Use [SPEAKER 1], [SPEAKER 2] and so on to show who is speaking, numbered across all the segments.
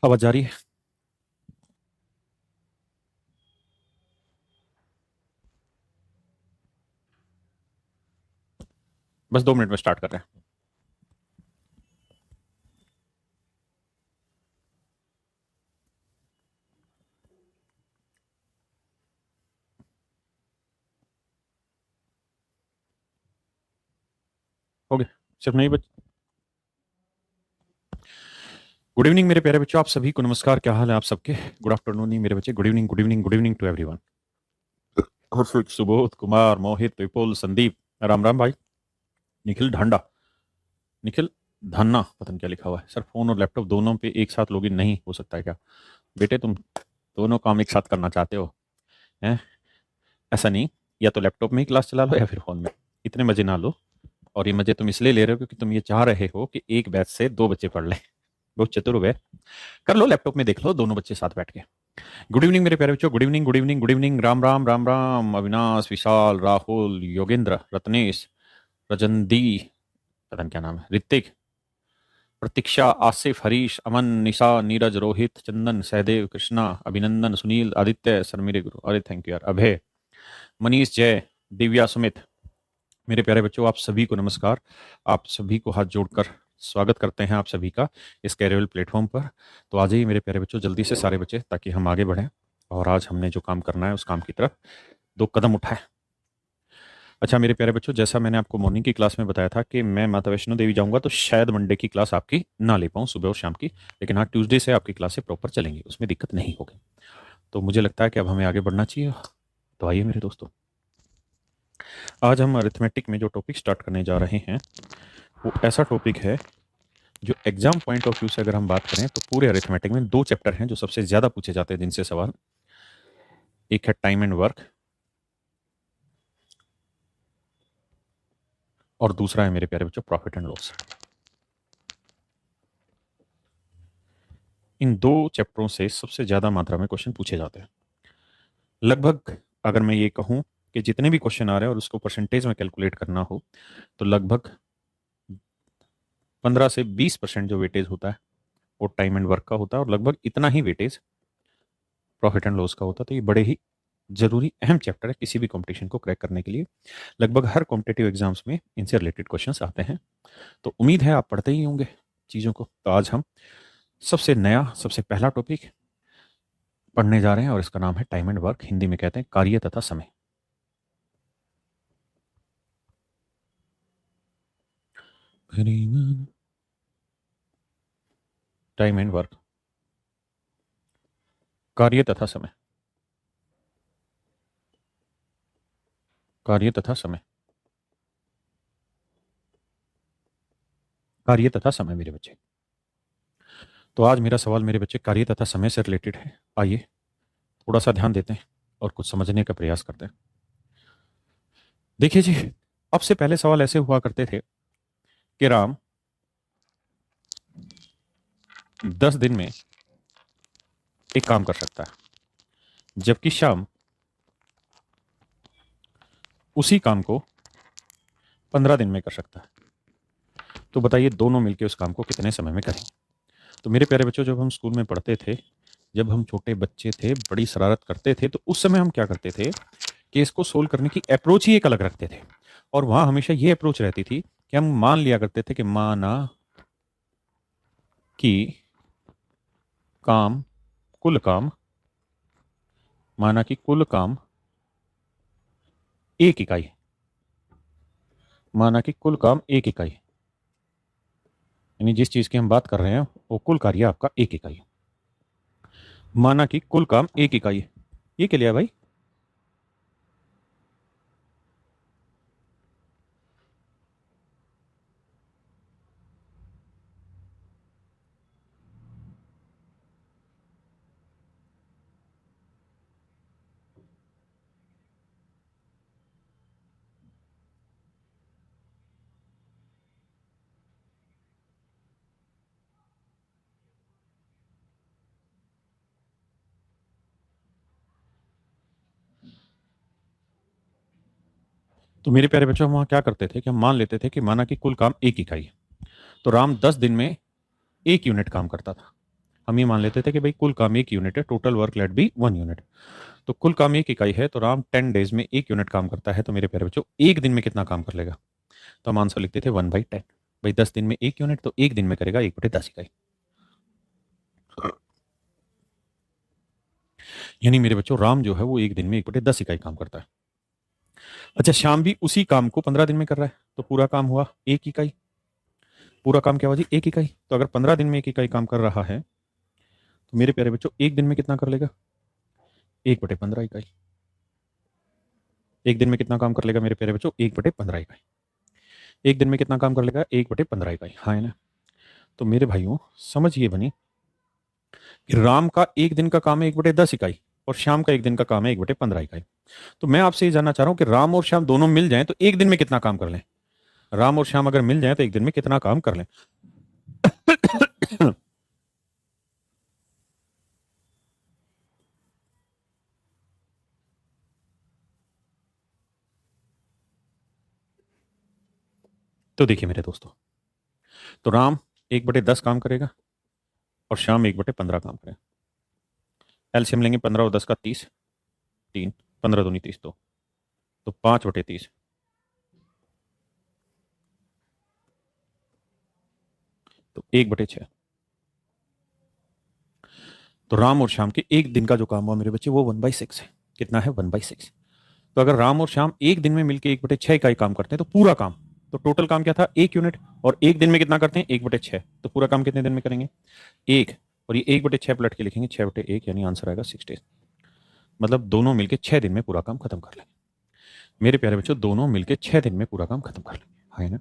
[SPEAKER 1] आवाज जा रही है? बस 2 मिनट में स्टार्ट कर रहे हैं। हो गया। सिर्फ नहीं बच। गुड इवनिंग मेरे प्यारे बच्चों, आप सभी को नमस्कार। क्या हाल है आप सबके? गुड आफ्टरनून नहीं मेरे बच्चे, good evening good evening good evening to everyone. Harshit, Subodh, Kumar, Mohit, Vipul, Sandeep, Ram Ram भाई। निखिल ढांडा, निखिल धन्ना, पता नहीं क्या लिखा हुआ है सर। फोन और लैपटॉप दोनों पे एक साथ लॉगिन नहीं हो सकता है क्या? बेटे तुम दोनों काम एक साथ करना चाहते हो? हैं? ऐसा नहीं, या तो लैपटॉप में ही क्लास चला लो या फिर फोन में। इतने मजे ना लो। और ये मजे तुम इसलिए ले रहे हो क्योंकि तुम ये चाह रहे हो कि एक बैच से 2 बच्चे पढ़ लें। बहुत चतुर हुए। कर लो, लैपटॉप में देख लो दोनों बच्चे साथ बैठ के। गुड इवनिंग मेरे प्यारे बच्चों, good evening good evening good evening. Ram Ram Ram Ram. Avinash, Vishal, Rahul, Yogendra, Ratnesh, Rajandi, पता नहीं क्या नाम है, ऋतिक, प्रतीक्षा, आसिफ, हरीश, अमन, निशा, नीरज, रोहित, चंदन, सहदेव, कृष्णा, अभिनंदन, सुनील, आदित्य, सर मेरे गुरु, अरे थैंक यू यार, अभय, मनीष, जय, दिव्या, सुमित। मेरे प्यारे बच्चों, आप सभी को नमस्कार। आप सभी को हाथ जोड़कर स्वागत करते हैं आप सभी का इस कैरियर प्लेटफॉर्म पर। तो आ जाइए मेरे प्यारे बच्चों, जल्दी से सारे बच्चे, ताकि हम आगे बढ़ें और आज हमने जो काम करना है उस काम की तरफ 2 कदम उठाएं। अच्छा मेरे प्यारे बच्चों, जैसा मैंने आपको मॉर्निंग की क्लास में बताया था कि मैं माता वैष्णो देवी जाऊंगा, तो शायद मंडे की क्लास आपकी ना ले पाऊँ, सुबह और शाम की। लेकिन हाँ, ट्यूसडे से आपकी क्लासें प्रॉपर चलेंगी, उसमें दिक्कत नहीं होगी। तो मुझे लगता है कि अब हमें आगे बढ़ना चाहिए। तो आइए मेरे दोस्तों, आज हम अरिथमेटिक में जो टॉपिक स्टार्ट करने जा रहे हैं वो ऐसा टॉपिक है जो एग्जाम पॉइंट ऑफ व्यू से अगर हम बात करें तो पूरे अरिथमेटिक में 2 चैप्टर हैं जो सबसे ज़्यादा पूछे जाते हैं जिनसे सवाल। एक है टाइम एंड वर्क और दूसरा है मेरे प्यारे बच्चों प्रॉफिट एंड लॉस। इन 2 चैप्टरों से सबसे ज़्यादा मात्रा में क्वेश्चन पूछे जाते हैं। लगभग अगर मैं ये कहूँ कि जितने भी क्वेश्चन आ रहे हैं और उसको परसेंटेज में कैलकुलेट करना हो तो लगभग 15 से 20% जो वेटेज होता है वो टाइम एंड वर्क का होता है और लगभग इतना ही वेटेज प्रॉफिट एंड लॉस का होता है। तो ये बड़े ही जरूरी अहम चैप्टर है किसी भी कंपटीशन को क्रैक करने के लिए। लगभग हर कॉम्पिटेटिव एग्जाम्स में इनसे रिलेटेड क्वेश्चंस आते हैं। तो उम्मीद है आप पढ़ते ही होंगे चीज़ों को। तो आज हम सबसे नया, सबसे पहला टॉपिक पढ़ने जा रहे हैं और इसका नाम है टाइम एंड वर्क, हिंदी में कहते हैं कार्य तथा समय। टाइम एंड वर्क, कार्य तथा समय, कार्य तथा समय, कार्य तथा समय मेरे बच्चे। तो आज मेरा सवाल मेरे बच्चे कार्य तथा समय से रिलेटेड है। आइए थोड़ा सा ध्यान देते हैं और कुछ समझने का प्रयास करते हैं। देखिए जी, अब से पहले सवाल ऐसे हुआ करते थे कि राम 10 दिन में एक काम कर सकता है, जबकि श्याम उसी काम को 15 दिन में कर सकता है। तो बताइए दोनों मिलकर उस काम को कितने समय में करें? तो मेरे प्यारे बच्चों, जब हम स्कूल में पढ़ते थे, जब हम छोटे बच्चे थे, बड़ी शरारत करते थे, तो उस समय हम क्या करते थे कि इसको सोल्व करने की अप्रोच ही एक अलग रखते थे। और वहां हमेशा ये अप्रोच रहती थी कि हम मान लिया करते थे कि माना कि काम, कुल काम, माना कि कुल काम 1 इकाई है, माना कि कुल काम 1 इकाई है, यानी जिस चीज की हम बात कर रहे हैं वो कुल कार्य आपका 1 इकाई है। माना कि कुल काम 1 इकाई है, ये क्या लिया भाई? तो मेरे प्यारे बच्चों, हम वहां क्या करते थे कि हम मान लेते थे कि माना कि कुल काम 1 इकाई है, तो राम 10 दिन में 1 यूनिट काम करता था। हम ये मान लेते थे कि भाई कुल काम 1 यूनिट है, टोटल वर्क लेट भी 1 यूनिट। तो कुल काम 1 इकाई है, तो राम 10 डेज में 1 यूनिट काम करता है। तो मेरे प्यारे बच्चों एक दिन में कितना काम कर लेगा? तो हम आंसर लिखते थे 1/10। भाई 10 दिन में 1 यूनिट, तो एक दिन में करेगा 1/10 इकाई। यानी मेरे बच्चों राम जो है वो एक दिन में 1/10 इकाई काम करता है। अच्छा, श्याम भी उसी काम को 15 दिन में कर रहा है, तो पूरा काम हुआ 1 इकाई। पूरा काम क्या हुआ जी? 1 इकाई। तो अगर 15 दिन में 1 इकाई काम कर रहा है, तो मेरे प्यारे बच्चों एक दिन में कितना कर लेगा? 1/15 इकाई। एक दिन में कितना काम कर लेगा मेरे प्यारे बच्चों? 1/15 इकाई। एक दिन में कितना काम कर लेगा? 1/15 इकाई, हाँ है ना? तो मेरे भाइयों समझ ये बनी कि राम का एक दिन का काम है 1/10 इकाई, और श्याम का एक दिन का काम है 1/15 इकाई। तो मैं आपसे ये जानना चाह रहा हूं कि राम और श्याम दोनों मिल जाएं तो एक दिन में कितना काम कर लें? राम और श्याम अगर मिल जाएं तो एक दिन में कितना काम कर लें? तो देखिए मेरे दोस्तों, तो राम 1/10 काम करेगा और श्याम 1/15 काम करेगा। एलसीएम लेंगे, 15 और 10 का 30, 3, 15 दूनी 30, तो 5/30। तो 1/6। तो राम और श्याम के एक दिन का जो काम हुआ मेरे बच्चे वो 1/6 है। कितना है? 1/6। तो अगर राम और श्याम एक दिन में मिलकर 1/6 इकाई काम करते हैं तो पूरा काम, तो टोटल काम क्या था? 1 यूनिट। और एक दिन में कितना करते हैं? 1/6। तो पूरा काम कितने दिन में करेंगे? एक। और ये 1/6 पलट के लिखेंगे 6/1, यानी आंसर आएगा 6 days। मतलब दोनों मिलकर 6 दिन में पूरा काम खत्म कर लेंगे। मेरे प्यारे बच्चों दोनों मिलकर 6 दिन में पूरा काम खत्म कर लेंगे, है ना?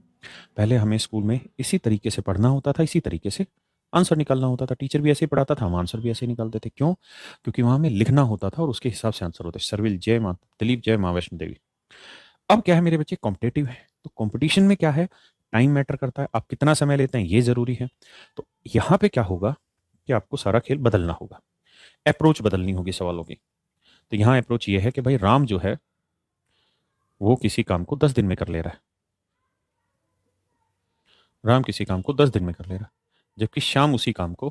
[SPEAKER 1] पहले हमें स्कूल में इसी तरीके से पढ़ना होता था, इसी तरीके से आंसर निकालना होता था। टीचर भी ऐसे ही पढ़ाता था, हम आंसर भी ऐसे ही निकालते थे। क्यों? क्योंकि वहां में लिखना होता था और उसके हिसाब से आंसर होता है। सर्विल जय माँ दिलीप, जय माँ वैष्णो देवी। अब क्या है मेरे बच्चे? कॉम्पिटेटिव है, तो कॉम्पिटिशन में क्या है? टाइम मैटर करता है, आप कितना समय लेते हैं ये जरूरी है। तो यहाँ पे क्या होगा कि आपको सारा खेल बदलना होगा, अप्रोच बदलनी होगी सवालों की। तो यहाँ अप्रोच ये है कि भाई राम जो है वो किसी काम को 10 दिन में कर ले रहा है। राम किसी काम को 10 दिन में कर ले रहा है, जबकि श्याम उसी काम को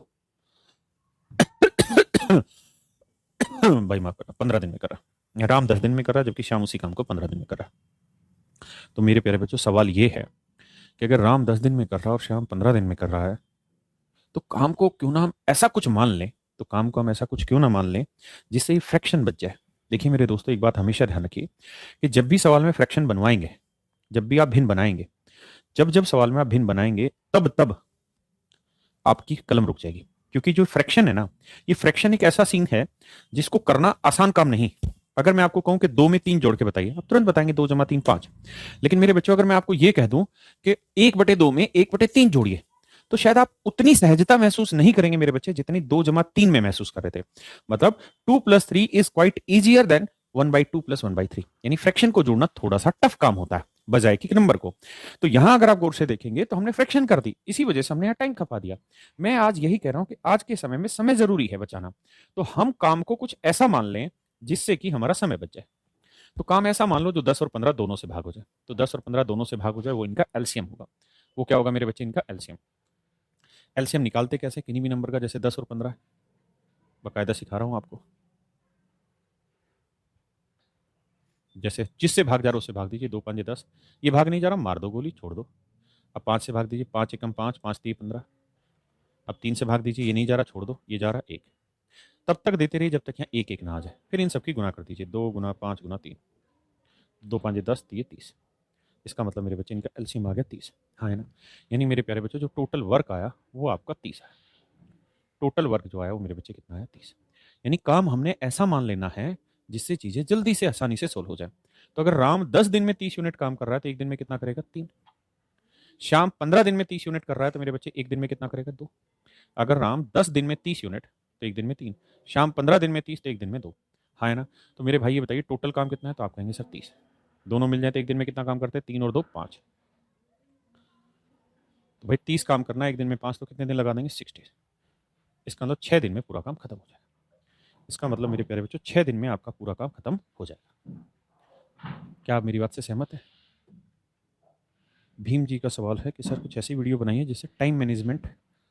[SPEAKER 1] भाई माफ करना 15 दिन में कर रहा है। राम 10 दिन में कर रहा है, जबकि श्याम उसी काम को 15 दिन में कर रहा है। तो मेरे प्यारे बच्चों सवाल ये है कि अगर राम 10 दिन में कर रहा है और श्याम 15 दिन में कर रहा है, तो काम को क्यों ना हम ऐसा कुछ मान लें, तो काम को हम ऐसा कुछ क्यों ना मान लें जिससे ये फ्रैक्शन बच जाए। देखिए मेरे दोस्तों एक बात हमेशा ध्यान रखिए कि जब भी सवाल में फ्रैक्शन बनवाएंगे, जब भी आप भिन्न बनाएंगे, जब जब सवाल में आप भिन्न बनाएंगे, तब तब आपकी कलम रुक जाएगी। क्योंकि जो फ्रैक्शन है ना, ये फ्रैक्शन एक ऐसा सीन है जिसको करना आसान काम नहीं। अगर मैं आपको कहूं कि 2 में 3 जोड़ के बताइए, आप तुरंत बताएंगे 2 + 3 5। लेकिन मेरे बच्चों अगर मैं आपको ये कह दूं कि 1/2 में 1/3 जोड़िए, तो शायद आप उतनी सहजता महसूस नहीं करेंगे मेरे बच्चे जितनी 2 + 3 में महसूस कर रहे थे। मतलब 2 + 3 इज क्वाइट इजियर देन 1/2 + 1/3। यानी फ्रैक्शन को जोड़ना थोड़ा सा टफ काम होता है बजाय कि नंबर को। तो यहां अगर आप गौर से देखेंगे तो हमने फ्रैक्शन कर दी, इसी वजह से हमने यहाँ टाइम खपा दिया। मैं आज यही कह रहा हूं कि आज के समय में समय जरूरी है बचाना। तो हम काम को कुछ ऐसा मान लें जिससे कि हमारा समय बच जाए। तो काम ऐसा मान लो जो 10 और 15 दोनों से भाग हो जाए। तो 10 और 15 दोनों से भाग हो जाए, वो इनका एलसीएम होगा। वो क्या होगा मेरे बच्चे? इनका एलसीएम। एलसीएम निकालते कैसे? किन्हीं भी नंबर का, जैसे 10 और 15 है, बकायदा सिखा रहा हूं आपको। जैसे जिससे भाग जा रहा है उससे भाग दीजिए। 2 × 5 = 10। ये भाग नहीं जा रहा, मार दो गोली, छोड़ दो। अब 5 से भाग दीजिए, 5 × 1 = 5, 5×3 = 15। अब 3 से भाग दीजिए, ये नहीं जा रहा, छोड़ दो, ये जा रहा 1। तब तक देते रहिए जब तक यहाँ 1 1 ना आ जाए। फिर इन सबकी गुणा कर दीजिए, 2 × 5 × 3, 2×5 = 10, 30। इसका मतलब मेरे बच्चे इनका एलसीएम आ गया 30, हाँ है ना? यानी मेरे प्यारे बच्चों जो टोटल वर्क आया वो आपका 30 है। टोटल वर्क जो आया वो मेरे बच्चे कितना है? 30। यानी काम हमने ऐसा मान लेना है जिससे चीजें जल्दी से आसानी से सोल्व हो जाए। तो अगर राम 10 दिन में 30 यूनिट काम कर रहा है तो एक दिन में कितना करेगा? 3। श्याम 15 दिन में 30 यूनिट कर रहा है तो मेरे बच्चे एक दिन में कितना करेगा? 2। अगर राम 10 दिन में 30 यूनिट तो एक दिन में 3, श्याम 15 दिन में 30 तो एक दिन में 2, हाँ है ना? तो मेरे भाई ये बताइए टोटल काम कितना है? तो आप कहेंगे सर 30। दोनों मिल जाए तो एक दिन में कितना काम करते हैं? 3 और 2 5। तो भाई 30 काम करना है एक दिन में 5, तो कितने दिन लगा देंगे? 60। इसका मतलब 6 दिन में पूरा काम खत्म हो जाएगा। इसका मतलब मेरे प्यारे बच्चों 6 दिन में आपका पूरा काम खत्म हो जाएगा। क्या आप मेरी बात से सहमत हैं? भीम जी का सवाल है कि सर कुछ ऐसी वीडियो बनाइए जिससे टाइम मैनेजमेंट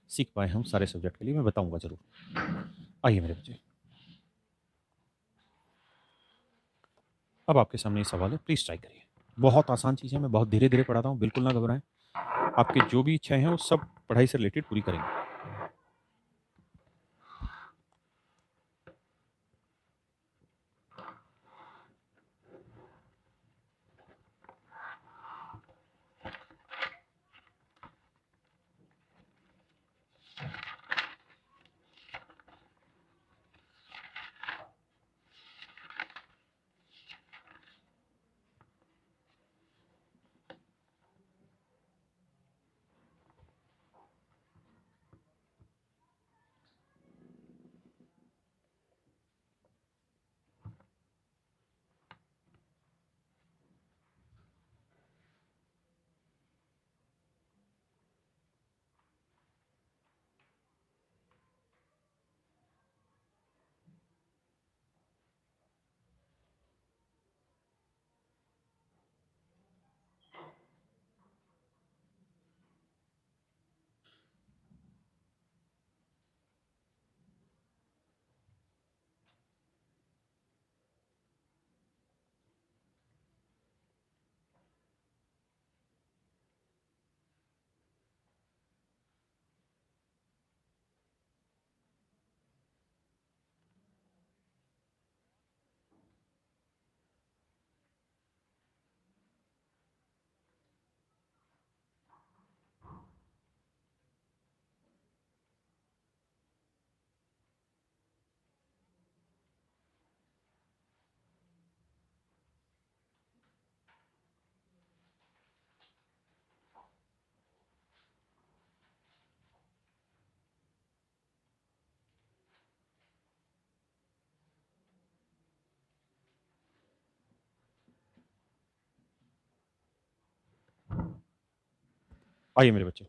[SPEAKER 1] सीख पाए हम सारे सब्जेक्ट के लिए, मैं बताऊंगा ज़रूर। आइए मेरे बच्चे, अब आपके सामने ये सवाल है, प्लीज़ ट्राई करिए। बहुत आसान चीज़ है, मैं बहुत धीरे धीरे पढ़ाता हूँ, बिल्कुल ना घबराएं। आपकी जो भी इच्छाएं हैं वो सब पढ़ाई से रिलेटेड पूरी करेंगे। आइए मेरे बच्चे,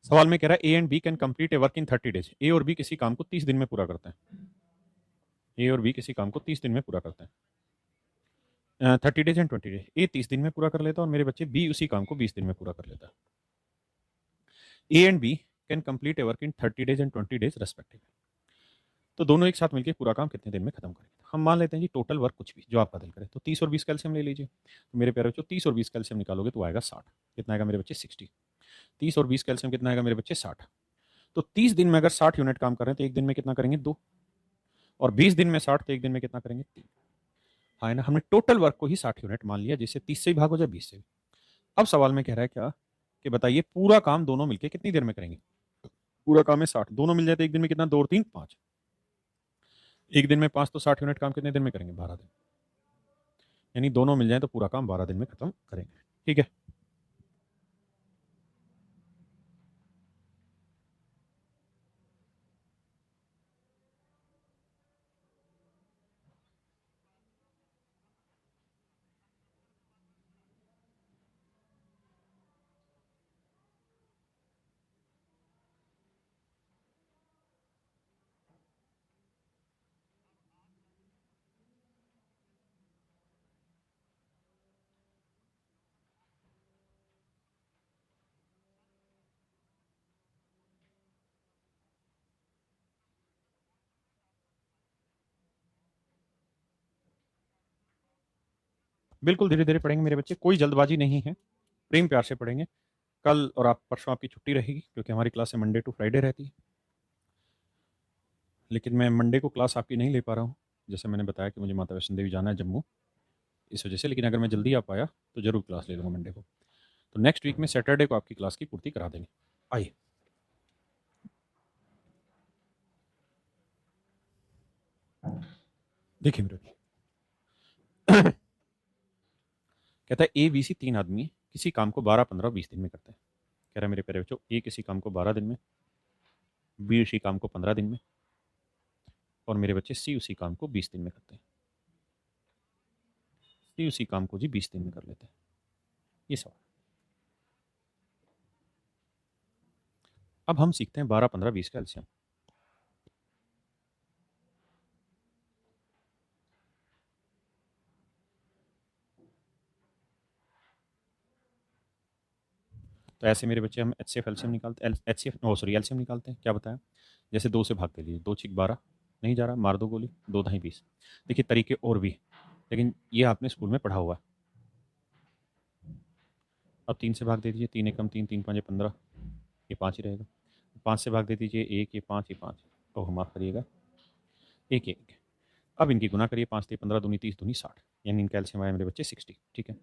[SPEAKER 1] सवाल में कह रहा है A and B can complete a work in 30 days. A और बी किसी काम को 30 दिन में पूरा करते हैं। ए और बी किसी काम को 30 दिन में पूरा करते हैं। 30 डेज एंड 20 डेज। ए 30 दिन में पूरा कर लेता है और मेरे बच्चे बी उसी काम को 20 दिन में पूरा कर लेता है। A and B can complete a work in 30 days and 20 days respective. तो दोनों एक साथ मिलकर पूरा काम कितने दिन में खत्म करेंगे। हम मान लेते हैं जी टोटल वर्क कुछ भी जो आपका दिल करे, तो 30 और 20 कैल्शियम ले लीजिए। तो मेरे प्यारे बच्चों 30 और 20 कैल्शियम निकालोगे तो आएगा 60। कितना आएगा मेरे बच्चे? 60। 30 और 20 कैल्शियम कितना आएगा मेरे बच्चे? 60। तो 30 दिन में अगर 60 यूनिट काम कर रहे हैं तो एक दिन में कितना करेंगे? 2। और 20 दिन में 60 तो एक दिन में कितना करेंगे? 3। हाँ है ना, हमने टोटल वर्क को ही 60 यूनिट मान लिया, जिससे 30 से ही भाग हो जाए 20 से भी। अब सवाल में कह रहा है क्या कि बताइए पूरा काम दोनों मिलकर कितनी देर में करेंगे। पूरा काम है 60, दोनों मिल जाए तो एक दिन में कितना? 2 और 3 5। एक दिन में 5 तो 60 यूनिट काम कितने दिन में करेंगे? 12 दिन। यानी दोनों मिल जाए तो पूरा काम 12 दिन में खत्म करेंगे। ठीक है, बिल्कुल धीरे धीरे पढ़ेंगे मेरे बच्चे, कोई जल्दबाजी नहीं है, प्रेम प्यार से पढ़ेंगे। कल और आप परसों आपकी छुट्टी रहेगी क्योंकि हमारी क्लास मंडे टू फ्राइडे रहती है। लेकिन मैं मंडे को क्लास आपकी नहीं ले पा रहा हूँ, जैसे मैंने बताया कि मुझे माता वैष्णो देवी जाना है जम्मू, इस वजह से। लेकिन अगर मैं जल्दी आ पाया तो जरूर क्लास ले लूँगा मंडे को। तो नेक्स्ट वीक में सैटरडे को आपकी क्लास की पूर्ति करा देंगे। आइए, देखिए मेरे कहता है ए बी सी 3 आदमी किसी काम को 12 15 20 दिन में करते हैं। कह रहा है मेरे प्यारे बच्चों, ए किसी काम को 12 दिन में, बी उसी काम को 15 दिन में, और मेरे बच्चे सी उसी काम को 20 दिन में करते हैं। सी उसी काम को जी 20 दिन में कर लेते हैं। ये सवाल। अब हम सीखते हैं 12 15 20 का एलसीएम। तो ऐसे मेरे बच्चे हम एचसीएफ एलसीएम निकालते एचसीएफ ओ सॉरी एलसीएम निकालते हैं। क्या बताया, जैसे 2 से भाग दे लीजिए, 2 छीक 12, नहीं जा रहा, मार दो गोली, 2 ढाई 20। देखिए तरीके और भी, लेकिन ये आपने स्कूल में पढ़ा हुआ है। अब 3 से भाग दे दीजिए, 3 एकम 3, 3 पाँचे 15, ये 5 ही रहेगा। 5 से भाग दे दीजिए, 1, ये 5, ये 5, ओह माफ़ करिएगा, 1, 1। अब इनकी गुना करिए, 5 3 15 दूनी 30 दूनी 60, यानी इनका एलसीएम आया मेरे बच्चे 60। ठीक है,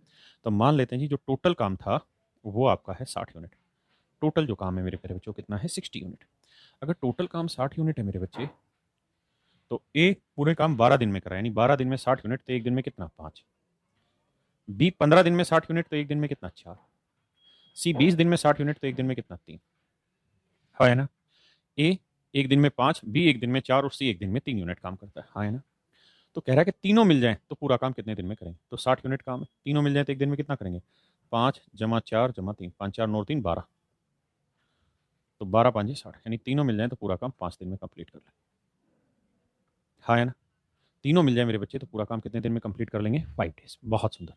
[SPEAKER 1] तो मान लेते हैं जी जो टोटल काम था वो आपका है 60 यूनिट। टोटल जो काम है मेरे प्यारे बच्चों कितना है, 60 यूनिट। अगर टोटल काम 60 यूनिट है मेरे बच्चे, तो ए पूरे काम 12 दिन में करा, यानी 12 दिन में 60 यूनिट, तो एक दिन में कितना, 5। बी 15 दिन में 60 यूनिट, तो एक दिन में कितना, 4। सी 20 दिन में 60 यूनिट, तो एक दिन में कितना, 3। हाँ है ना। ए एक दिन में 5, बी एक दिन में 4 और सी एक दिन में 3 यूनिट काम करता है। हाँ है ना। तो कह रहा है कि तीनों मिल जाएं तो पूरा काम कितने दिन में करेंगे, तो 60 यूनिट काम है, तीनों मिल जाए तो एक दिन में कितना करेंगे, 5 जमा 4 जमा 3, 5 4 9 3 12, तो 12 5 60, यानी तीनों मिल जाए तो पूरा काम 5 दिन में कंप्लीट कर लें। हाँ है ना। तीनों मिल जाए मेरे बच्चे तो पूरा काम कितने दिन में कंप्लीट कर लेंगे, 5 डेज। बहुत सुंदर।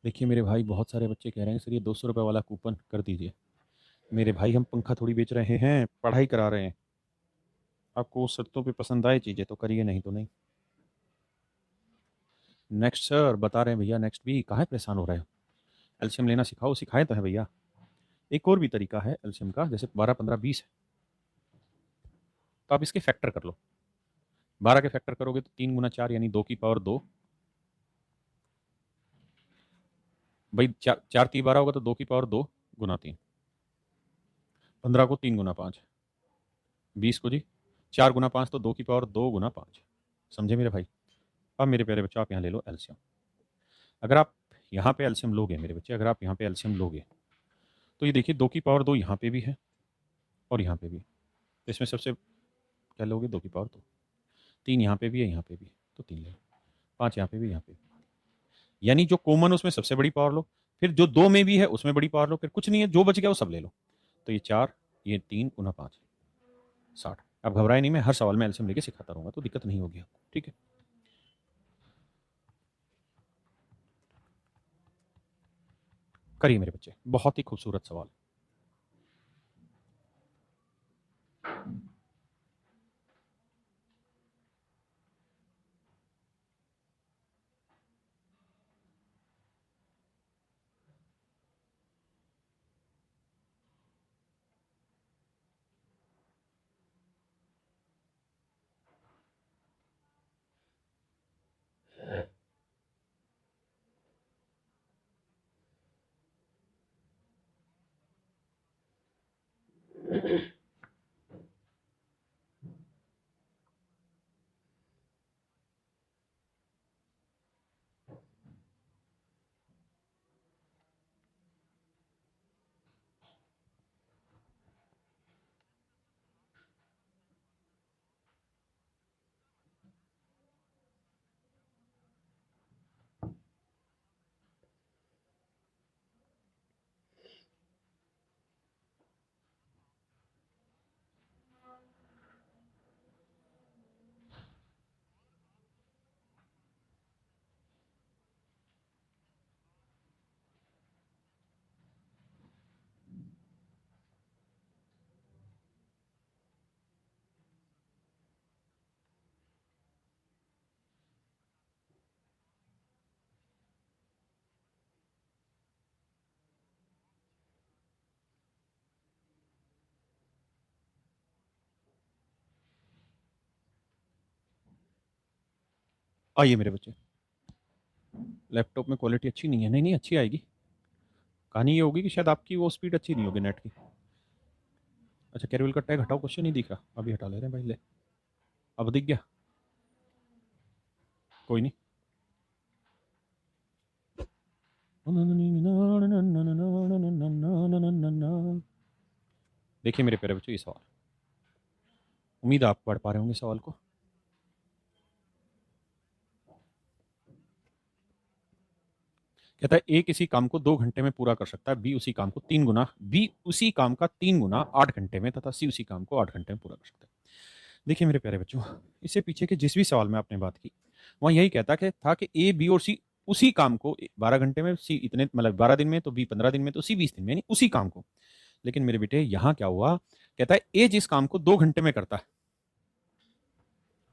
[SPEAKER 1] देखिए मेरे भाई, बहुत सारे बच्चे कह रहे हैं सर ये 200 रुपये वाला कूपन कर दीजिए। मेरे भाई हम पंखा थोड़ी बेच रहे हैं, पढ़ाई करा रहे हैं। आपको शर्तों पे पसंद आए चीज़ें तो करिए, नहीं तो नहीं। नेक्स्ट सर बता रहे हैं भैया, नेक्स्ट भी कहाँ परेशान हो रहे हो, एल्शियम लेना सिखाओ, सिखाए तो है भैया। एक और भी तरीका है एल्शियम का, जैसे 12 15 20 है, तो आप इसके फैक्टर कर लो। 12 के फैक्टर करोगे तो 3 गुना 4 यानी 2 की पावर 2। भाई 4 3 12 होगा तो 2 की पावर 2 गुना 3। 15 को 3 गुना 5, 20 को जी 4 गुना 5, तो 2 की पावर 2 गुना 5। समझे मेरे भाई। अब मेरे प्यारे बच्चों आप यहाँ ले लो एल्शियम। अगर आप यहाँ पे एल्शियम लोगे मेरे बच्चे, अगर आप यहाँ पे एल्शियम लोगे तो ये देखिए 2 की पावर 2 यहाँ पे भी है और यहाँ पे भी, तो इसमें सबसे क्या लोगे, 2 की पावर 2। 3 यहाँ पे भी है, यहाँ पे भी, तो 3 ले लो। 5 यहाँ पे भी, यहाँ पे भी, यानी जो कॉमन उसमें सबसे बड़ी पावर लो, फिर जो 2 में भी है उसमें बड़ी पावर लो, फिर कुछ नहीं है जो बच गया वो सब ले लो। तो ये 4, ये 3 गुना 5, 60। अब घबराए नहीं, मैं हर सवाल में एल्शियम लेके सिखाता रहूंगा, तो दिक्कत नहीं होगी आपको। ठीक है, करिए मेरे बच्चे, बहुत ही खूबसूरत सवाल। आइए मेरे बच्चे, लैपटॉप में क्वालिटी अच्छी नहीं है, नहीं नहीं अच्छी आएगी। कहानी ये होगी कि शायद आपकी वो स्पीड अच्छी नहीं होगी नेट की। अच्छा कैरविल का टैग हटाओ, क्वेश्चन नहीं दिख रहा, अभी हटा ले रहे हैं भाई, ले अब दिख गया, कोई नहीं। देखिए मेरे प्यारे बच्चों ये सवाल, उम्मीद आप पढ़ पा रहे होंगे सवाल को। कहता है ए किसी काम को 2 घंटे में पूरा कर सकता है, बी उसी काम को 3 गुना, बी उसी काम का 3 गुना 8 घंटे में, तथा सी उसी काम को 8 घंटे में पूरा कर सकता है। देखिए मेरे प्यारे बच्चों, इससे पीछे के जिस भी सवाल में आपने बात की वहाँ यही कहता कि था कि ए बी और सी उसी काम को 12 घंटे में, सी इतने मतलब 12 दिन में, तो बी 15 दिन में, तो सी 20 दिन में, यानी उसी काम को। लेकिन मेरे बेटे यहां क्या हुआ, कहता है ए जिस काम को 2 घंटे में करता है,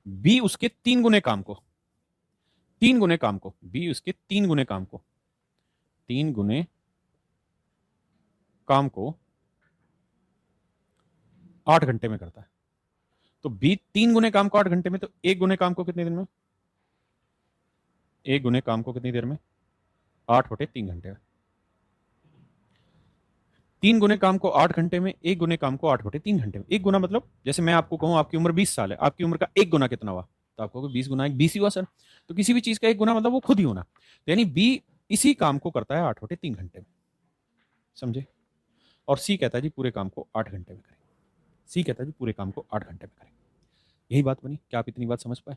[SPEAKER 1] बी उसके 3 गुने काम को, 3 गुने काम को, बी उसके 3 गुने काम को, 3 गुने काम को 8 घंटे में करता है। तो बी 3 गुने काम को 8 घंटे में, तो 1 गुने काम को कितने दिन में, 1 गुने काम को कितनी देर में, 8/3 घंटे में। 3 गुने काम को 8 घंटे में, 1 गुने काम को 8/3 घंटे में। 1 गुना मतलब जैसे मैं आपको कहूं आपकी उम्र 20 साल है, आपकी उम्र का 1 गुना कितना हुआ, तो आपको 20 गुना 1 20 ही हुआ सर। तो किसी भी चीज का 1 गुना मतलब वो खुद ही होना, तो यानी बी इसी काम को करता है 8/3 घंटे में, समझे। और सी कहता है जी पूरे काम को 8 घंटे में करें, सी कहता है जी पूरे काम को 8 घंटे में करें। यही बात बनी, क्या आप इतनी बात समझ पाए।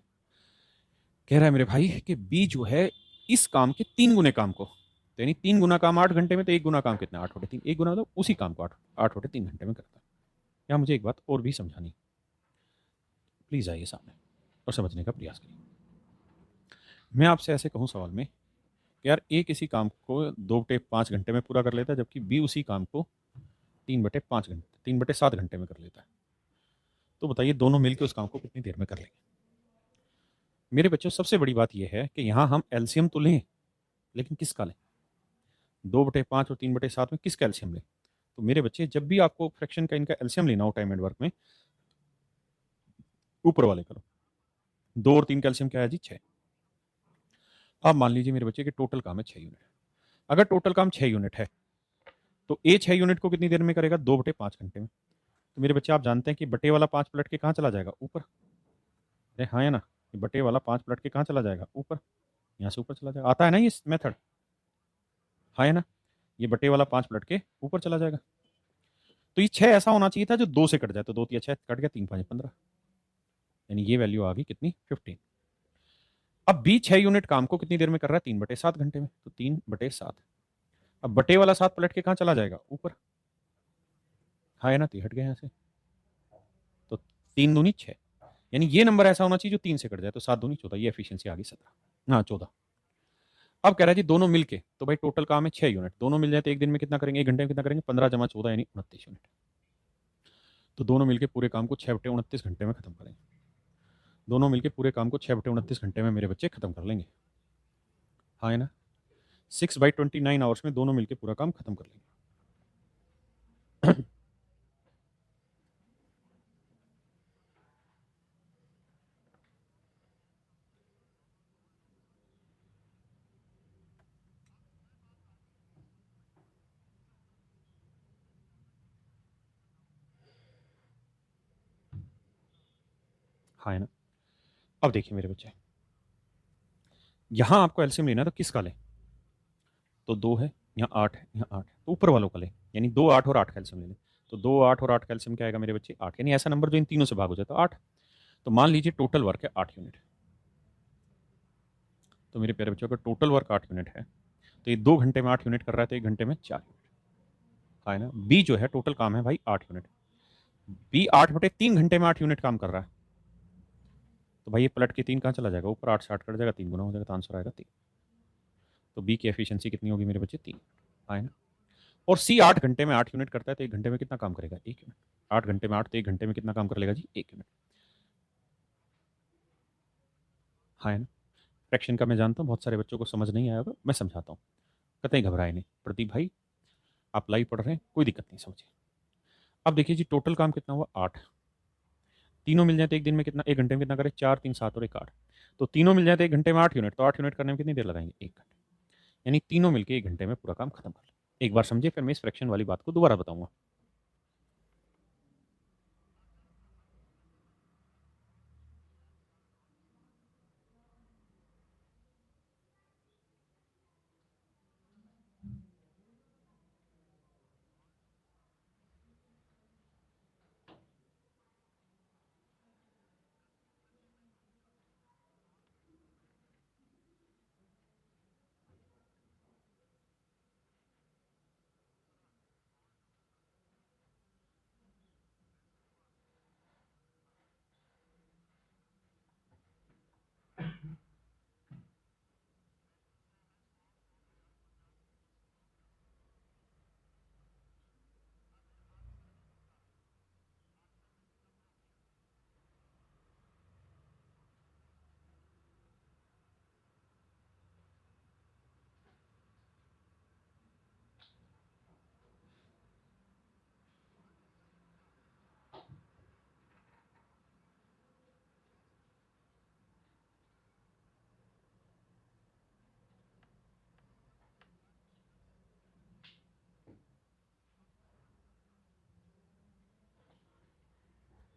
[SPEAKER 1] कह रहा है मेरे भाई कि बी जो है इस काम के 3 गुने काम को, तो यानी 3 गुना काम 8 घंटे में, तो 1 गुना काम कितना, 8/3, 1 गुना मतलब उसी काम को 8/3 घंटे में करता है। यहाँ मुझे एक बात और भी समझानी, प्लीज आइए सामने और समझने का प्रयास करिए। मैं आपसे ऐसे कहूँ सवाल में कि यार ए किसी काम को 2/5 घंटे में पूरा कर लेता है, जबकि बी उसी काम को 3/5 घंटे, 3/7 घंटे में कर लेता है, तो बताइए दोनों मिलकर उस काम को कितनी देर में कर लेंगे। मेरे बच्चों सबसे बड़ी बात यह है कि यहां हम एलसीएम तो लें, लेकिन किसका लें, 2/5 और 3/7 में किसका एलसीएम लें। तो मेरे बच्चे जब भी आपको फ्रैक्शन का इनका एलसीएम लेना हो टाइम एंड वर्क में, ऊपर वाले करो, 2 और 3 का एलसीएम क्या है जी 6। अब मान लीजिए मेरे बच्चे कि टोटल काम है 6 यूनिट, अगर टोटल काम 6 यूनिट है तो ए 6 यूनिट को कितनी देर में करेगा, 2/5 घंटे में। तो मेरे बच्चे आप जानते हैं कि बटे वाला 5 पलट के कहाँ चला जाएगा, ऊपर। अरे हाँ या ना, ये बटे वाला 5 पलट के कहाँ चला जाएगा, ऊपर, यहाँ से ऊपर चला जाएगा, आता है ना ये मेथड, हाँ या ना, ये बटे वाला 5 पलट के ऊपर चला जाएगा। तो ये 6 ऐसा होना चाहिए था जो 2 से कट जाए, तो 2 × 6 कट गया, 3×5 = 15, यानी ये वैल्यू आ गई कितनी, 15। अब बी 6 यूनिट काम को कितनी देर में कर रहा है, 3/7 घंटे में, तो 3/7। अब बटे वाला 7 पलट के कहाँ चला जाएगा, ऊपर, हाँ है ना, तो हट गया यहाँ से, तो 3×2 = 6, यानी ये नंबर ऐसा होना चाहिए जो 3 से कट जाए, तो 7×2 = 14, ये एफिशिएंसी आ गई 17, हाँ 14। अब कह रहा है जी दोनों मिलके, तो भाई टोटल काम है 6 यूनिट, दोनों मिल जाए तो एक दिन में कितना करेंगे, 1 घंटे में कितना करेंगे, 15 × 14 यानी 29 यूनिट। तो दोनों मिलके पूरे काम को 6/29 घंटे में खत्म करेंगे, दोनों मिलके पूरे काम को 6/29 घंटे में मेरे बच्चे खत्म कर लेंगे, हाँ है ना, 6/29 आवर्स में दोनों मिलके पूरा काम खत्म कर लेंगे। हाँ है ना। अब देखिए मेरे बच्चे, यहां आपको एलसीएम लेना है तो किसका लें, तो 2 है, यहाँ 8 है, यहाँ 8 है, तो ऊपर वालों का लें, यानी 2, 8 और 8 का एलसीएम ले लें। तो 2, 8 और 8 का एलसीएम क्या आएगा मेरे बच्चे, 8, यानी ऐसा नंबर जो इन तीनों से भाग हो जाए तो 8। तो मान लीजिए टोटल वर्क है 8 यूनिट, तो मेरे प्यारे बच्चों अगर टोटल वर्क 8 यूनिट है, तो ये 2 घंटे में 8 यूनिट कर रहा है, तो 1 घंटे में 4 यूनिट, है ना। बी जो है टोटल काम है भाई 8 यूनिट, बी 8/3 घंटे में 8 यूनिट काम कर रहा है, तो भाई ये पलट के 3 कहाँ चला जाएगा, ऊपर, 8 से 8 कट जाएगा, 3 गुना हो जाएगा, तो आंसर आएगा 3। तो बी की एफिशिएंसी कितनी होगी मेरे बच्चे, 3, है ना। और सी 8 घंटे में 8 यूनिट करता है, तो 1 घंटे में कितना काम करेगा, 1 यूनिट। 8 घंटे में 8, तो 1 घंटे में कितना काम कर लेगा जी, 1 यूनिट, है ना। फ्रैक्शन का मैं जानता हूँ बहुत सारे बच्चों को समझ नहीं आया होगा, मैं समझाता हूँ, कतई घबराए नहीं। प्रदीप भाई आप लाइव पढ़ रहे हैं, कोई दिक्कत नहीं, समझिए। अब देखिए जी टोटल काम कितना हुआ, 8, तीनों मिल जाए तो एक दिन में कितना, 1 घंटे में कितना करे, 4, 3, 7 और 1, 8। तो तीनों मिल जाए तो 1 घंटे में 8 यूनिट, तो 8 यूनिट करने में कितनी देर लगाएंगे, 1 घंटे, यानी तीनों मिलकर 1 घंटे में पूरा काम खत्म कर ले। एक बार समझिए, फिर मैं इस फ्रैक्शन वाली बात को दोबारा बताऊंगा।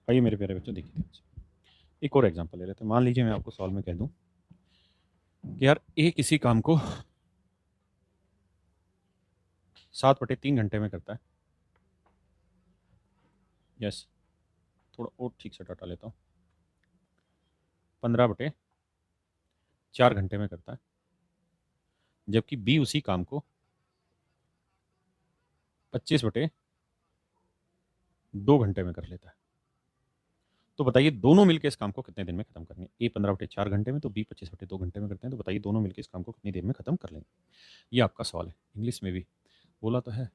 [SPEAKER 1] आइए मेरे प्यारे बच्चों, देखिए ध्यान से। एक और एग्जांपल ले लेते हैं। मान लीजिए मैं आपको सॉल्व में कह दूं कि यार ए किसी काम को 7/3 घंटे में करता है। यस, थोड़ा और ठीक से डाटा लेता हूँ। 15/4 घंटे में करता है, जबकि बी उसी काम को 25/2 घंटे में कर लेता है। तो बताइए दोनों मिलकर इस काम को कितने दिन में खत्म करेंगे? ए 15/4 घंटे में, तो बी 25/2 घंटे में करते हैं। तो बताइए दोनों मिलकर इस काम को कितनी देर में खत्म कर लेंगे? ये आपका सवाल है। इंग्लिश में भी बोला तो है।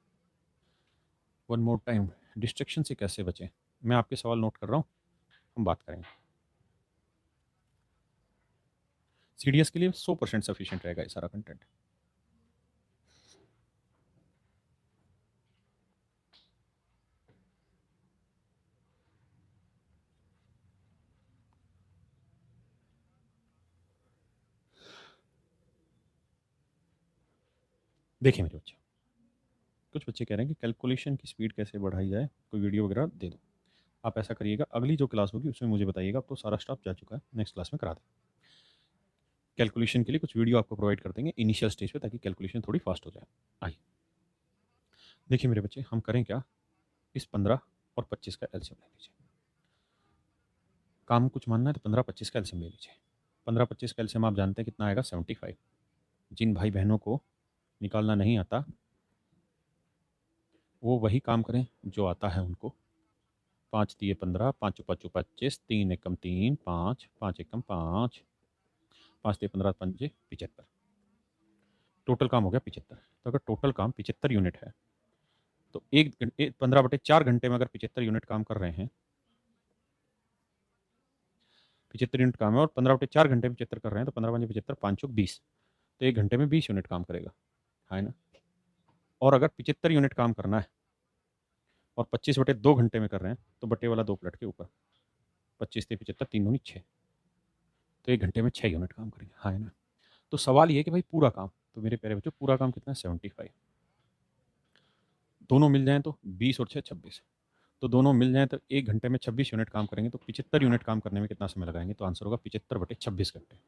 [SPEAKER 1] वन मोर टाइम, डिस्ट्रैक्शन से कैसे बचें? मैं आपके सवाल नोट कर रहा हूँ, हम बात करेंगे। सीडीएस के लिए 100% सफिशिएंट रहेगा ये सारा कंटेंट। देखिए मेरे बच्चे, कुछ बच्चे कह रहे हैं कि कैलकुलेशन की स्पीड कैसे बढ़ाई जाए, कोई वीडियो वगैरह दे दो। आप ऐसा करिएगा, अगली जो क्लास होगी उसमें मुझे बताइएगा। अब तो सारा स्टाफ जा चुका है, नेक्स्ट क्लास में करा दें। कैलकुलेशन के लिए कुछ वीडियो आपको प्रोवाइड कर देंगे इनिशियल स्टेज पे, ताकि कैलकुलेशन थोड़ी फास्ट हो जाए। आइए देखिए मेरे बच्चे, हम करें क्या, इस 15 और 25 का एलसीएम ले लीजिए। काम कुछ मानना है तो 15-25 का एलसीएम ले लीजिए। 15-25 का एलसीएम आप जानते हैं कितना आएगा? 75। जिन भाई बहनों को निकालना नहीं आता वो वही काम करें जो आता है उनको। 5×3 = 15, 5×5 = 25, 3×1 = 5, 5×1 = 5, 5×3 = 15, 5×5 = 75। टोटल काम हो गया 75। तो अगर टोटल काम 75 यूनिट है तो 15/4 घंटे में अगर 75 यूनिट काम कर रहे हैं, 75 यूनिट काम है, और 15/4 घंटे में 75 कर रहे हैं, तो 15×5 = 75, 5×20, तो 1 घंटे में 20 यूनिट काम करेगा, है ना। और अगर 75 यूनिट काम करना है और 25/2 घंटे में कर रहे हैं, तो बटे वाला 2 पलट के ऊपर, 25×3 = 75, 3×2 = 6, तो 1 घंटे में 6 यूनिट काम करेंगे, है ना। तो सवाल ये कि भाई पूरा काम, तो मेरे प्यारे बच्चों पूरा काम कितना है? 75। दोनों मिल जाएं तो 20 और 6 = 26, तो दोनों मिल जाएं तो 1 घंटे में 26 यूनिट काम करेंगे। तो 75 यूनिट काम करने में कितना समय लगाएंगे? तो आंसर होगा 75/26 घंटे।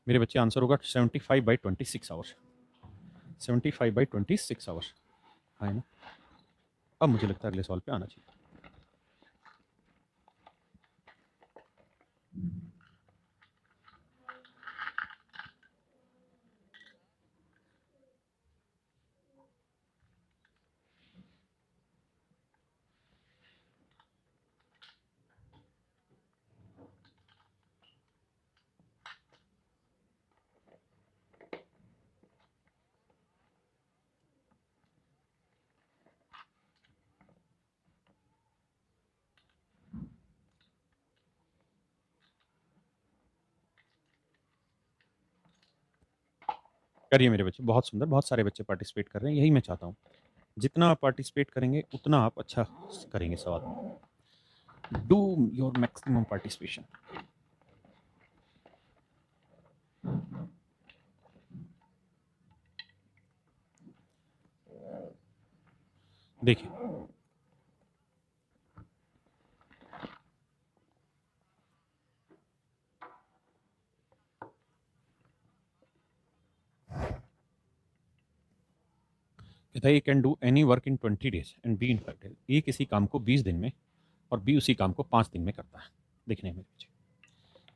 [SPEAKER 1] मेरे बच्चे आंसर होगा 75/26 आवर्स। 75/26 आवर्स, है ना। अब मुझे लगता है अगले सवाल पे आना चाहिए। करिए मेरे बच्चे, बहुत सुंदर, बहुत सारे बच्चे पार्टिसिपेट कर रहे हैं, यही मैं चाहता हूँ। जितना आप पार्टिसिपेट करेंगे उतना आप अच्छा करेंगे सवाल। Do your maximum participation. देखिए कहता है, can do any work in 20 days and B in 5 days। ए किसी काम को 20 दिन में और बी उसी काम को 5 दिन में करता है। देखने में बच्चे,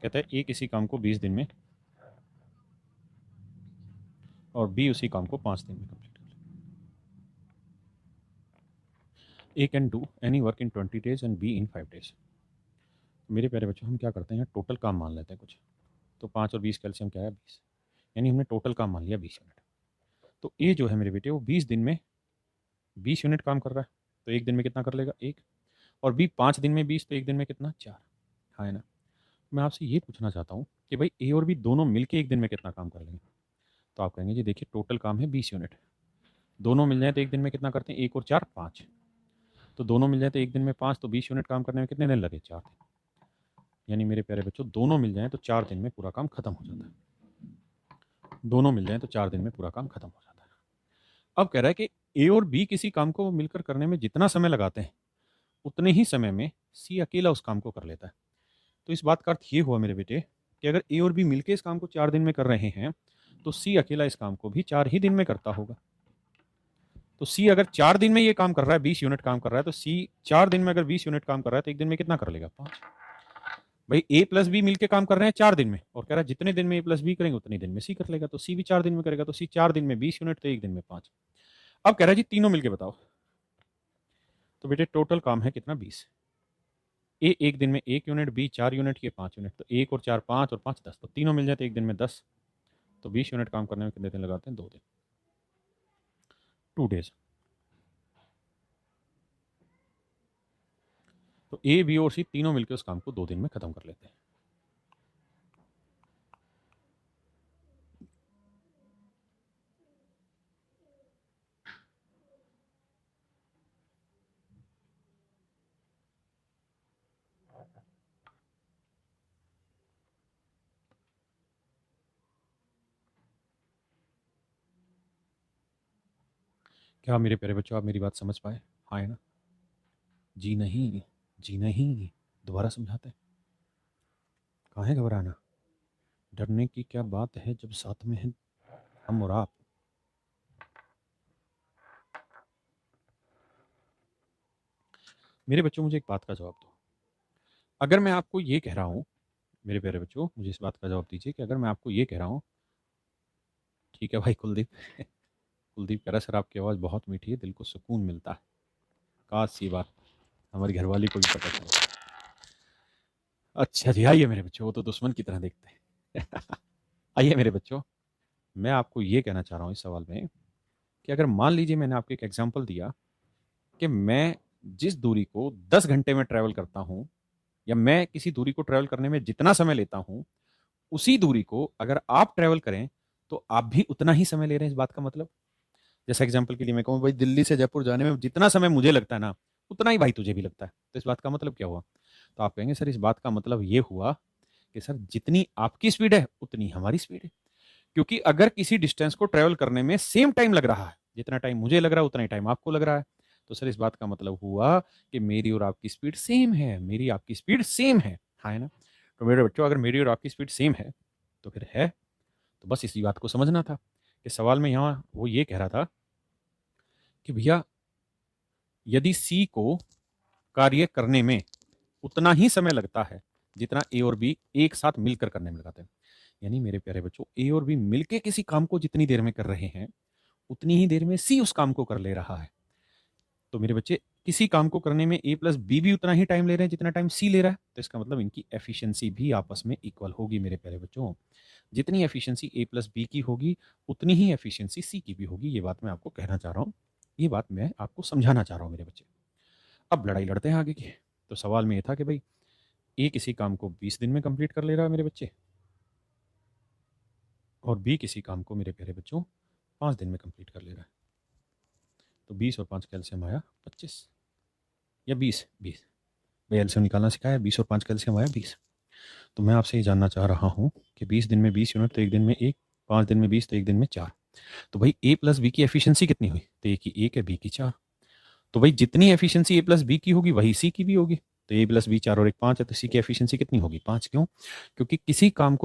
[SPEAKER 1] कहता है ए किसी काम को 20 दिन में और बी उसी काम को 5 दिन में कंप्लीट कर ले। A can do any work in 20 days and B in 5 days। मेरे प्यारे बच्चों, हम क्या करते हैं यहाँ, टोटल काम मान लेते हैं कुछ। तो 5 और 20 कैल्शियम क्या है? 20, यानी हमने टोटल काम मान लिया 20 यूनिट। तो ए जो है मेरे बेटे, वो 20 दिन में 20 यूनिट काम कर रहा है, तो 1 दिन में कितना कर लेगा? 1। और बी 5 दिन में 20, तो 1 दिन में कितना? 4, है ना। मैं आपसे ये पूछना चाहता हूँ कि भाई ए और बी दोनों मिलके 1 दिन में कितना काम कर लेंगे? तो आप कहेंगे जी देखिए टोटल काम है 20 यूनिट, दोनों मिल जाए तो 1 दिन में कितना करते हैं? 1 और 4 = 5, तो दोनों मिल जाए तो 1 दिन में 5, तो 20 यूनिट काम करने में कितने दिन लगे? 4 दिन। यानी मेरे प्यारे बच्चों, दोनों मिल जाए तो 4 दिन में पूरा काम खत्म हो जाता है। दोनों मिल जाए तो 4 दिन में पूरा काम खत्म हो जाता है। अब कह रहा है कि ए और बी किसी काम को मिलकर करने में जितना समय लगाते हैं, उतने ही समय में सी अकेला उस काम को कर लेता है। तो इस बात का अर्थ ये हुआ मेरे बेटे कि अगर ए और बी मिलके इस काम को 4 दिन में कर रहे हैं तो सी अकेला इस काम को भी 4 ही दिन में करता होगा। तो सी अगर 4 दिन में ये काम कर रहा है, 20 यूनिट काम कर रहा है, तो सी 4 दिन में अगर 20 यूनिट काम कर रहा है तो एक दिन में कितना कर लेगा? 5। भाई ए प्लस बी मिलके काम कर रहे हैं 4 दिन में और कह रहा है जितने दिन में ए प्लस बी करेंगे उतने दिन में सी कर लेगा। तो सी भी 4 दिन में करेगा, तो सी 4 दिन में 20 यूनिट, तो एक दिन में 5। अब कह रहा है जी तीनों मिलके बताओ। तो बेटे टोटल काम है कितना? 20। ए एक दिन में 1 यूनिट, बी 4 यूनिट, ये 5 यूनिट, तो 1 और 4 5 और 5 10, तो तीनों मिल जाते एक दिन में 10। तो 20 यूनिट काम करने में कितने दिन लगाते हैं? 2 दिन, 2 डेज। तो ए बी और सी तीनों मिलकर उस काम को 2 दिन में खत्म कर लेते हैं। क्या मेरे प्यारे बच्चों आप मेरी बात समझ पाए? हाँ है ना? जी नहीं, जी नहीं, दोबारा समझाते हैं। कहाँ है घबराना? डरने की क्या बात है जब साथ में है हम और आप। मेरे बच्चों मुझे एक बात का जवाब दो। अगर मैं आपको ये कह रहा हूँ, मेरे प्यारे बच्चों मुझे इस बात का जवाब दीजिए कि अगर मैं आपको ये कह रहा हूँ, ठीक है भाई कुलदीप कुलदीप कह रहा है सर आपकी आवाज़ बहुत मीठी है, दिल को सुकून मिलता है। काश ये बात हमारी घरवाली को भी पता चले। अच्छा जी, आइए मेरे बच्चों, वो तो दुश्मन की तरह देखते हैं आइए मेरे बच्चों, मैं आपको ये कहना चाह रहा हूँ इस सवाल में कि अगर मान लीजिए मैंने आपको एक एग्जाम्पल दिया कि मैं जिस दूरी को 10 घंटे में ट्रैवल करता हूँ, या मैं किसी दूरी को ट्रैवल करने में जितना समय लेता हूँ, उसी दूरी को अगर आप ट्रैवल करें तो आप भी उतना ही समय ले रहे हैं। इस बात का मतलब, जैसे एग्जाम्पल के लिए मैं कहूँ भाई दिल्ली से जयपुर जाने में जितना समय मुझे लगता है ना, उतना ही भाई तुझे भी लगता है। तो इस बात का मतलब क्या हुआ? तो आप कहेंगे सर इस बात का मतलब ये हुआ कि सर जितनी आपकी स्पीड है उतनी हमारी स्पीड है। क्योंकि अगर किसी डिस्टेंस को ट्रेवल करने में सेम टाइम लग रहा है, जितना टाइम मुझे लग रहा है उतना ही टाइम आपको लग रहा है, तो सर इस बात का मतलब हुआ कि मेरी और आपकी स्पीड सेम है, मेरी आपकी स्पीड सेम है ना? तो मेरे बच्चों अगर मेरी और आपकी स्पीड सेम है तो फिर है, तो बस इसी बात को समझना था कि सवाल में यहाँ वो ये कह रहा था कि भैया यदि सी को कार्य करने में उतना ही समय लगता है जितना ए और बी एक साथ मिलकर करने में लगाते हैं, यानी मेरे प्यारे बच्चों ए और बी मिलके किसी काम को जितनी देर में कर रहे हैं उतनी ही देर में सी उस काम को कर ले रहा है। तो मेरे बच्चे किसी काम को करने में ए प्लस बी भी उतना ही टाइम ले रहे हैं जितना टाइम सी ले रहा है, तो इसका मतलब इनकी एफिशिएंसी भी आपस में इक्वल होगी मेरे प्यारे बच्चों। जितनी एफिशिएंसी ए प्लस बी की होगी उतनी ही एफिशिएंसी सी की भी होगी। ये बात मैं आपको कहना चाह रहा हूँ, ये बात मैं आपको समझाना चाह रहा हूँ मेरे बच्चे। अब लड़ाई लड़ते हैं आगे की। तो सवाल में ये था कि भाई ए किसी काम को 20 दिन में कंप्लीट कर ले रहा है मेरे बच्चे, और बी किसी काम को मेरे प्यारे बच्चों 5 दिन में कंप्लीट कर ले रहा है। तो 20 और 5 कैल्शियम आया 25, या 20 भाई एलसीएम निकालना सिखाया, 20 और 5 कैल्शियम आया 20। तो मैं आपसे ये जानना चाह रहा हूँ कि 20 दिन में 20 यूनिट तो एक दिन में 1, 5 दिन में 20 तो एक दिन में 4। तो भाई ए प्लस बी की एफिशिएंसी कितनी हुई? तो ए की 1 है, बी की 4। तो भाई जितनी एफिशिएंसी ए प्लस बी की होगी वही सी की भी होगी। तो ए प्लस बी 4 और 1 5 है, तो सी की एफिशिएंसी कितनी होगी? 5। क्यों? क्योंकि किसी काम को